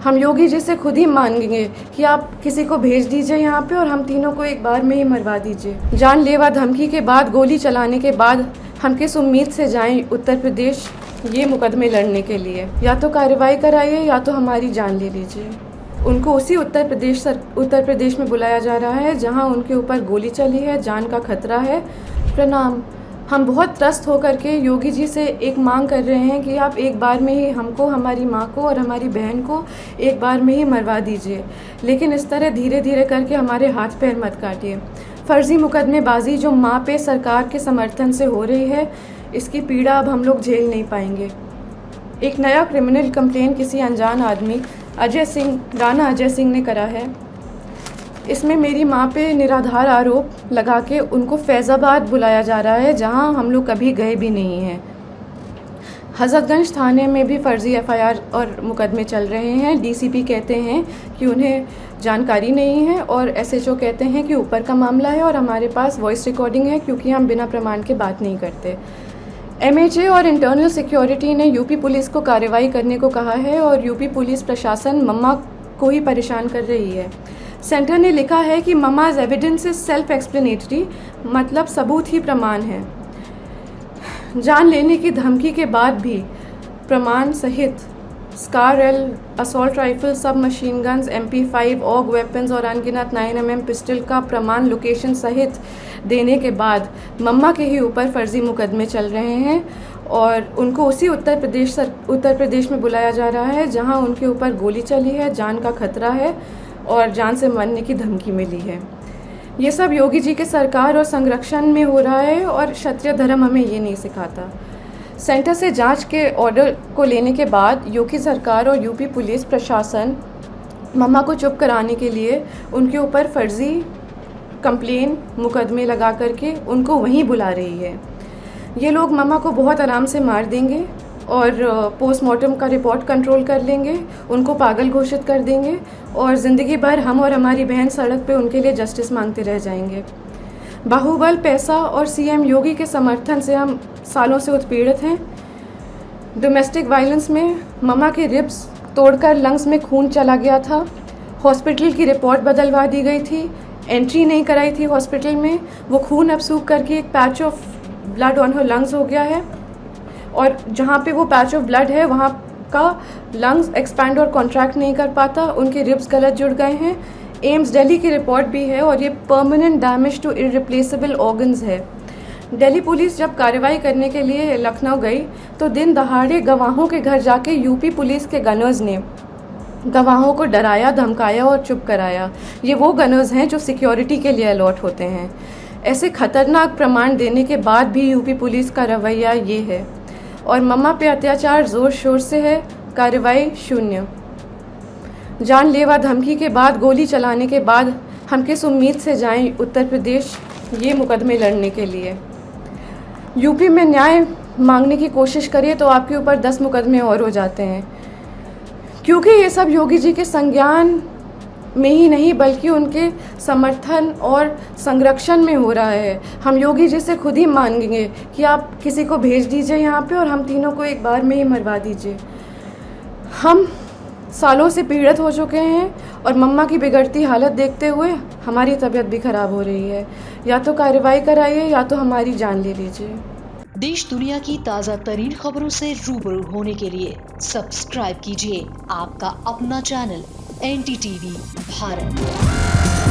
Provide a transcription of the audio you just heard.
हम योगी जी से खुद ही मांगेंगे कि आप किसी को भेज दीजिए यहाँ पे और हम तीनों को एक बार में ही मरवा दीजिए। जानलेवा धमकी के बाद, गोली चलाने के बाद हम किस उम्मीद से जाएं उत्तर प्रदेश ये मुकदमे लड़ने के लिए? या तो कार्रवाई कराइए या तो हमारी जान ले लीजिए। उनको उसी उत्तर प्रदेश में बुलाया जा रहा है जहाँ उनके ऊपर गोली चली है, जान का खतरा है। प्रणाम। हम बहुत त्रस्त होकर के योगी जी से एक मांग कर रहे हैं कि आप एक बार में ही हमको, हमारी माँ को और हमारी बहन को एक बार में ही मरवा दीजिए, लेकिन इस तरह धीरे धीरे करके हमारे हाथ पैर मत काटिए। फर्जी मुकदमेबाजी जो माँ पे सरकार के समर्थन से हो रही है, इसकी पीड़ा अब हम लोग झेल नहीं पाएंगे। एक नया क्रिमिनल कंप्लेन किसी अनजान आदमी राणा अजय सिंह ने करा है। इसमें मेरी माँ पे निराधार आरोप लगा के उनको फैज़ाबाद बुलाया जा रहा है, जहाँ हम लोग कभी गए भी नहीं हैं। हज़रतगंज थाने में भी फर्जी FIR और मुकदमे चल रहे हैं। DCP कहते हैं कि उन्हें जानकारी नहीं है और SHO कहते हैं कि ऊपर का मामला है और हमारे पास वॉइस रिकॉर्डिंग है, क्योंकि हम बिना प्रमाण के बात नहीं करते। MHA और इंटरनल सिक्योरिटी ने UP पुलिस को कार्रवाई करने को कहा है और UP पुलिस प्रशासन मम्मा को ही परेशान कर रही है। सेंटर ने लिखा है कि mamma's evidence is self explanatory, मतलब सबूत ही प्रमाण है। जान लेने की धमकी के बाद भी प्रमाण सहित SCAR-L, assault rifle, sub machine guns, MP5, AUG weapons और अनगिनत 9mm पिस्टल का प्रमाण लोकेशन सहित देने के बाद मम्मा के ही ऊपर फर्जी मुकदमे चल रहे हैं और उनको उसी उत्तर प्रदेश में बुलाया जा रहा है जहां उनके ऊपर गोली चली है, जान का खतरा है और जान से मरने की धमकी मिली है। ये सब योगी जी के सरकार और संरक्षण में हो रहा है और क्षत्रिय धर्म हमें ये नहीं सिखाता। सेंटर से जांच के ऑर्डर को लेने के बाद योगी सरकार और UP पुलिस प्रशासन मम्मा को चुप कराने के लिए उनके ऊपर फर्जी कंप्लेन मुकदमे लगा करके उनको वहीं बुला रही है। ये लोग मम्मा को बहुत आराम से मार देंगे और पोस्टमार्टम का रिपोर्ट कंट्रोल कर लेंगे, उनको पागल घोषित कर देंगे और ज़िंदगी भर हम और हमारी बहन सड़क पे उनके लिए जस्टिस मांगते रह जाएंगे। बाहुबल, पैसा और CM योगी के समर्थन से हम सालों से उत्पीड़ित हैं। डोमेस्टिक वायलेंस में मम्मा के रिब्स तोड़कर लंग्स में खून चला गया था। हॉस्पिटल की रिपोर्ट बदलवा दी गई थी, एंट्री नहीं कराई थी हॉस्पिटल में। वो खून अब सूख करके एक patch of blood on her lungs हो गया है और जहाँ पे वो पैच ऑफ ब्लड है वहाँ का लंग्स एक्सपैंड और कॉन्ट्रैक्ट नहीं कर पाता, उनके रिब्स गलत जुड़ गए हैं। एम्स दिल्ली की रिपोर्ट भी है और ये permanent damage to irreplaceable organs है। दिल्ली पुलिस जब कार्रवाई करने के लिए लखनऊ गई तो दिन दहाड़े गवाहों के घर जाके UP पुलिस के गनर्स ने गवाहों को डराया, धमकाया और चुप कराया। ये वो गनर्स हैं जो सिक्योरिटी के लिए अलॉट होते हैं। ऐसे खतरनाक प्रमाण देने के बाद भी UP पुलिस का रवैया ये है और मम्मा पे अत्याचार ज़ोर शोर से है, कार्रवाई शून्य। जानलेवा धमकी के बाद, गोली चलाने के बाद हम किस उम्मीद से जाएं उत्तर प्रदेश ये मुकदमे लड़ने के लिए? UP में न्याय मांगने की कोशिश करिए तो आपके ऊपर 10 मुकदमे और हो जाते हैं, क्योंकि ये सब योगी जी के संज्ञान में ही नहीं बल्कि उनके समर्थन और संरक्षण में हो रहा है। हम योगी जी से खुद ही मांगेंगे कि आप किसी को भेज दीजिए यहाँ पे और हम तीनों को एक बार में ही मरवा दीजिए। हम सालों से पीड़ित हो चुके हैं और मम्मा की बिगड़ती हालत देखते हुए हमारी तबीयत भी खराब हो रही है। या तो कार्रवाई कराइए या तो हमारी जान ले लीजिए। देश दुनिया की ताज़ा तरीन खबरों से रूबरू होने के लिए सब्सक्राइब कीजिए आपका अपना चैनल NDTV भारत।